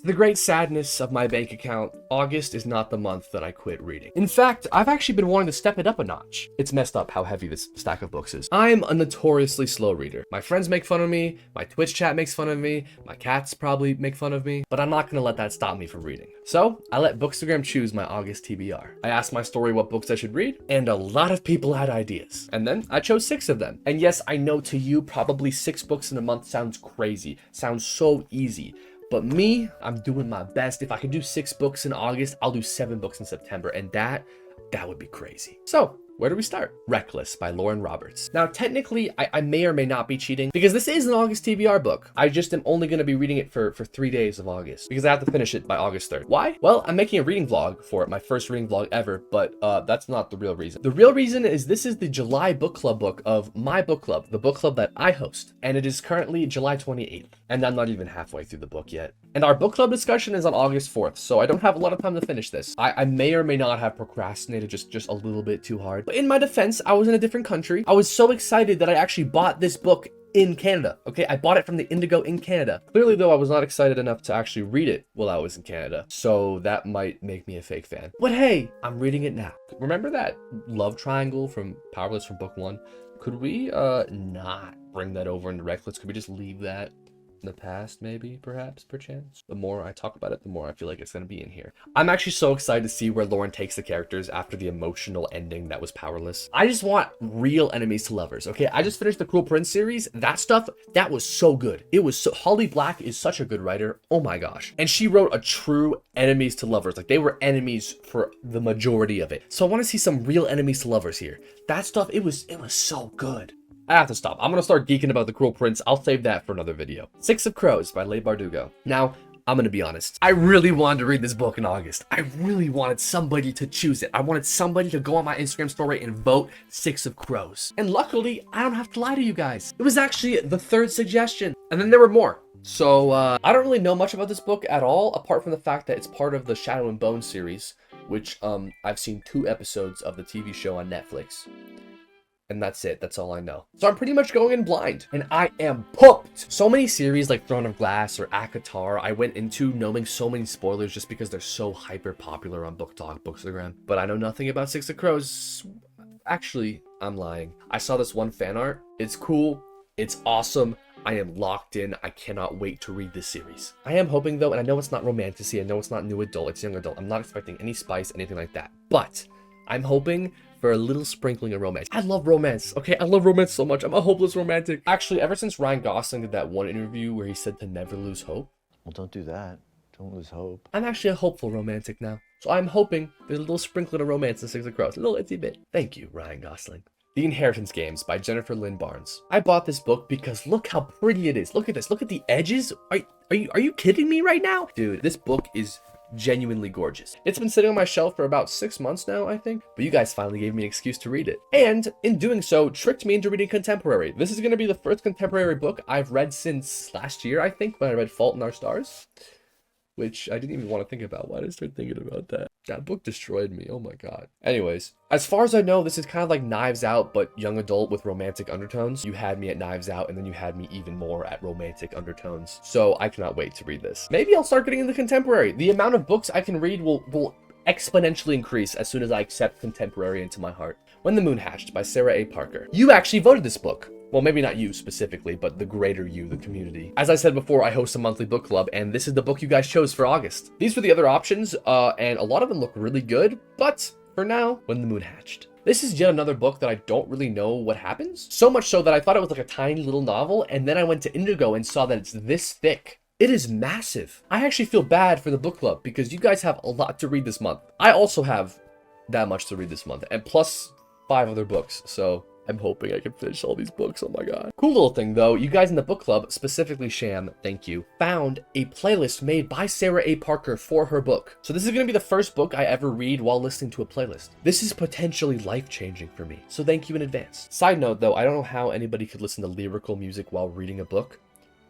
To the great sadness of my bank account, August is not the month that I quit reading. In fact, I've actually been wanting to step it up a notch. It's messed up how heavy this stack of books is. I'm a notoriously slow reader. My friends make fun of me, my Twitch chat makes fun of me, my cats probably make fun of me, but I'm not gonna let that stop me from reading. So, I let Bookstagram choose my August TBR. I asked my story what books I should read, and a lot of people had ideas. And then I chose 6 of them. And yes, I know to you, probably 6 books in a month sounds crazy, sounds so easy. But me, I'm doing my best. If I can do 6 books in August, I'll do 7 books in September, and that would be crazy. So, where do we start? Reckless by Lauren Roberts. Now, technically, I may or may not be cheating because this is an August TBR book. I just am only going to be reading it for 3 days of August because I have to finish it by August 3rd. Why? Well, I'm making a reading vlog for it, my first reading vlog ever, but that's not the real reason. The real reason is this is the July book club book of my book club, the book club that I host, and it is currently July 28th, and I'm not even halfway through the book yet. And our book club discussion is on August 4th, so I don't have a lot of time to finish this. I may or may not have procrastinated just a little bit too hard. But in my defense, I was in a different country. I was so excited that I actually bought this book in Canada. Okay, I bought it from the Indigo in Canada. Clearly, though, I was not excited enough to actually read it while I was in Canada. So that might make me a fake fan. But hey, I'm reading it now. Remember that love triangle from Powerless from book 1? Could we not bring that over into Reckless? Could we just leave that in the past, maybe, perhaps, perchance? The more I talk about it, the more I feel like it's going to be in here. I'm actually so excited to see where Lauren takes the characters after the emotional ending that was Powerless. I just want real enemies to lovers, okay? I just finished the Cruel Prince series. That stuff, that was so good. It was so... Holly Black is such a good writer. Oh my gosh. And she wrote a true enemies to lovers. Like, they were enemies for the majority of it. So I want to see some real enemies to lovers here. That stuff, it was so good. I have to stop. I'm going to start geeking about the Cruel Prince. I'll save that for another video. 6 of Crows by Leigh Bardugo. Now, I'm going to be honest. I really wanted to read this book in August. I really wanted somebody to choose it. I wanted somebody to go on my Instagram story and vote 6 of Crows. And luckily, I don't have to lie to you guys. It was actually the 3rd suggestion. And then there were more. So, I don't really know much about this book at all, apart from the fact that it's part of the Shadow and Bone series, which I've seen 2 episodes of the TV show on Netflix. And that's it. That's all I know. So I'm pretty much going in blind. And I am pumped. So many series like Throne of Glass or ACOTAR, I went into knowing so many spoilers just because they're so hyper popular on Book Talk, Bookstagram. But I know nothing about 6 of Crows. Actually, I'm lying. I saw this one fan art. It's cool. It's awesome. I am locked in. I cannot wait to read this series. I am hoping though, and I know it's not romantasy. I know it's not new adult. It's young adult. I'm not expecting any spice, anything like that. But I'm hoping for a little sprinkling of romance. I love romance, okay? I love romance so much. I'm a hopeless romantic. Actually, ever since Ryan Gosling did that one interview where he said to never lose hope. Well, don't do that. Don't lose hope. I'm actually a hopeful romantic now. So I'm hoping there's a little sprinkling of romance in 6 of Crows. A little itsy bit. Thank you, Ryan Gosling. The Inheritance Games by Jennifer Lynn Barnes. I bought this book because look how pretty it is. Look at this. Look at the edges. Are you kidding me right now? Dude, this book is genuinely gorgeous. It's been sitting on my shelf for about 6 months now, I think, but you guys finally gave me an excuse to read it. And in doing so, tricked me into reading contemporary. This is going to be the first contemporary book I've read since last year, I think, when I read Fault in Our Stars, which I didn't even want to think about. Why did I start thinking about that? That book destroyed me. Oh my god. Anyways, as far as I know, this is kind of like Knives Out, but young adult with romantic undertones. You had me at Knives Out, and then you had me even more at romantic undertones. So I cannot wait to read this. Maybe I'll start getting into contemporary. The amount of books I can read will exponentially increase as soon as I accept contemporary into my heart. When the Moon Hatched by Sarah A. Parker. You actually voted this book. Well, maybe not you specifically, but the greater you, the community. As I said before, I host a monthly book club, and this is the book you guys chose for August. These were the other options, and a lot of them look really good, but for now, When the Moon Hatched. This is yet another book that I don't really know what happens. So much so that I thought it was like a tiny little novel, and then I went to Indigo and saw that it's this thick. It is massive. I actually feel bad for the book club because you guys have a lot to read this month. I also have that much to read this month, and plus 5 other books, so I'm hoping I can finish all these books. Oh my god. Cool little thing though, you guys in the book club, specifically Sham, thank you, found a playlist made by Sarah A. Parker for her book. So this is going to be the first book I ever read while listening to a playlist. This is potentially life-changing for me, so thank you in advance. Side note though, I don't know how anybody could listen to lyrical music while reading a book.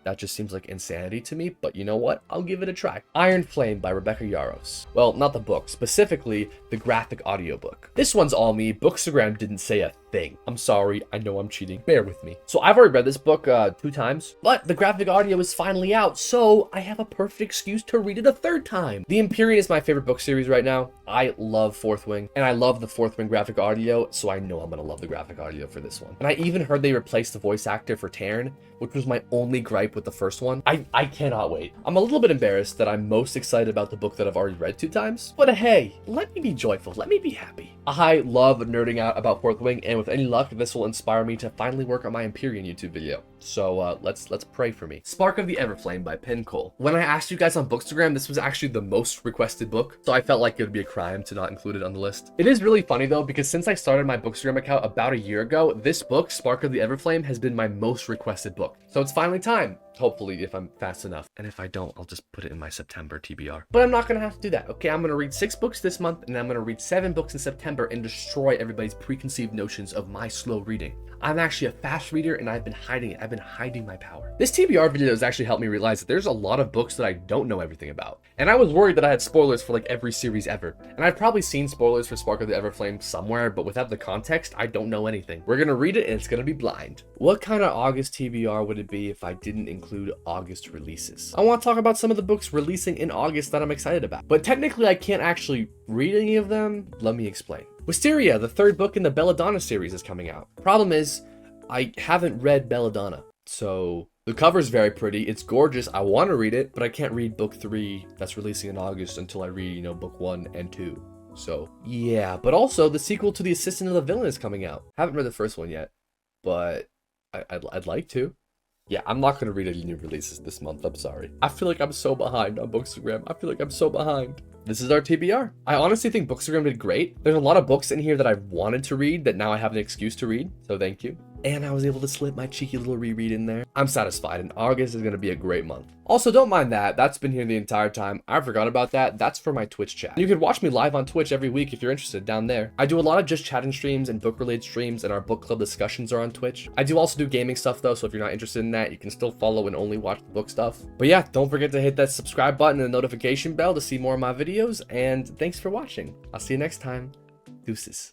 That just seems like insanity to me, but you know what? I'll give it a try. Iron Flame by Rebecca Yarros. Well, not the book, specifically the graphic audiobook. This one's all me. Bookstagram didn't say a thing. I'm sorry, I know I'm cheating. Bear with me. So I've already read this book 2 times, but the graphic audio is finally out, so I have a perfect excuse to read it a 3rd time. The Empyrean is my favorite book series right now. I love Fourth Wing, and I love the Fourth Wing graphic audio, so I know I'm gonna love the graphic audio for this one. And I even heard they replaced the voice actor for Taryn, which was my only gripe with the first one. I cannot wait. I'm a little bit embarrassed that I'm most excited about the book that I've already read 2 times, but hey, let me be joyful, let me be happy. I love nerding out about Fourth Wing, and with any luck, this will inspire me to finally work on my Empyrean YouTube video. So let's pray for me. Spark of the Everflame by Penn Cole. When I asked you guys on Bookstagram, this was actually the most requested book, so I felt like it would be a crime to not include it on the list. It is really funny though, because since I started my Bookstagram account about a year ago, this book, Spark of the Everflame, has been my most requested book. So it's finally time. Hopefully, if I'm fast enough. And if I don't, I'll just put it in my September TBR. But I'm not gonna have to do that, okay? I'm gonna read 6 books this month, and I'm gonna read 7 books in September and destroy everybody's preconceived notions of my slow reading. I'm actually a fast reader, and I've been hiding it. I've been hiding my power. This TBR video has actually helped me realize that there's a lot of books that I don't know everything about. And I was worried that I had spoilers for like every series ever. And I've probably seen spoilers for Spark of the Everflame somewhere, but without the context, I don't know anything. We're gonna read it, and it's gonna be blind. What kind of August TBR would it be if I didn't include August releases? I want to talk about some of the books releasing in August that I'm excited about. But technically, I can't actually read any of them. Let me explain. Wisteria, the 3rd book in the Belladonna series, is coming out. Problem is, I haven't read Belladonna, so the cover's very pretty. It's gorgeous. I want to read it, but I can't read book 3 that's releasing in August until I read, book 1 and 2. So yeah, but also the sequel to The Assistant of the Villain is coming out. Haven't read the first one yet, but I'd like to. Yeah, I'm not going to read any new releases this month. I'm sorry. I feel like I'm so behind on Bookstagram. I feel like I'm so behind. This is our TBR. I honestly think Bookstagram did great. There's a lot of books in here that I wanted to read that now I have an excuse to read, so thank you. And I was able to slip my cheeky little reread in there. I'm satisfied, and August is going to be a great month. Also, don't mind that. That's been here the entire time. I forgot about that. That's for my Twitch chat. You can watch me live on Twitch every week if you're interested down there. I do a lot of just chatting streams and book-related streams, and our book club discussions are on Twitch. I do also do gaming stuff, though, so if you're not interested in that, you can still follow and only watch the book stuff. But yeah, don't forget to hit that subscribe button and the notification bell to see more of my videos, and thanks for watching. I'll see you next time. Deuces.